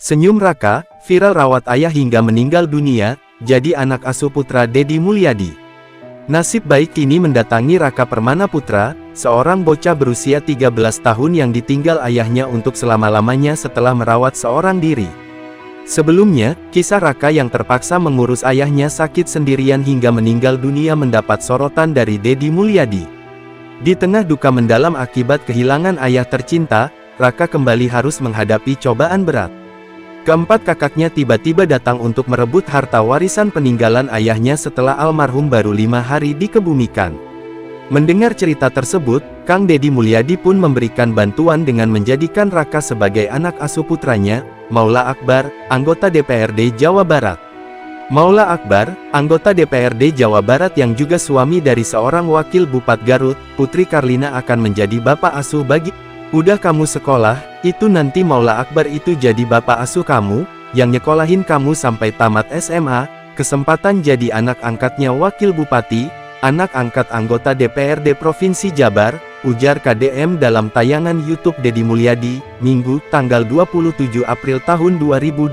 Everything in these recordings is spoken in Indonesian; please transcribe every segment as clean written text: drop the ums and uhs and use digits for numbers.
Senyum Raka, viral rawat ayah hingga meninggal dunia, jadi anak asuh putra Deddy Mulyadi. Nasib baik kini mendatangi Raka Permana Putra, seorang bocah berusia 13 tahun yang ditinggal ayahnya untuk selama-lamanya setelah merawat seorang diri. Sebelumnya, kisah Raka yang terpaksa mengurus ayahnya sakit sendirian hingga meninggal dunia mendapat sorotan dari Deddy Mulyadi. Di tengah duka mendalam akibat kehilangan ayah tercinta, Raka kembali harus menghadapi cobaan berat. Keempat kakaknya tiba-tiba datang untuk merebut harta warisan peninggalan ayahnya setelah almarhum baru 5 hari dikebumikan. Mendengar cerita tersebut, Kang Deddy Mulyadi pun memberikan bantuan dengan menjadikan Raka sebagai anak asuh putranya, Maula Akbar, anggota DPRD Jawa Barat. Maula Akbar, anggota DPRD Jawa Barat yang juga suami dari seorang wakil Bupati Garut, Putri Karlina akan menjadi bapak asuh bagi. Udah kamu sekolah, itu nanti Maula Akbar itu jadi bapak asuh kamu, yang nyekolahin kamu sampai tamat SMA, kesempatan jadi anak angkatnya wakil bupati, anak angkat anggota DPRD Provinsi Jabar, ujar KDM dalam tayangan YouTube Deddy Mulyadi, Minggu, tanggal 27 April tahun 2025.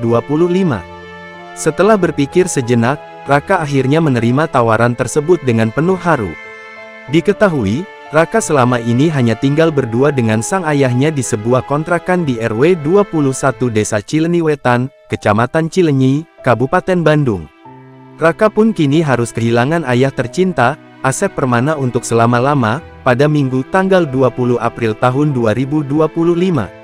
Setelah berpikir sejenak, Raka akhirnya menerima tawaran tersebut dengan penuh haru. Diketahui, Raka selama ini hanya tinggal berdua dengan sang ayahnya di sebuah kontrakan di RW 21 Desa Cilenyi Wetan, Kecamatan Cilenyi, Kabupaten Bandung. Raka pun kini harus kehilangan ayah tercinta, Asep Permana untuk selama-lama, pada Minggu tanggal 20 April tahun 2025.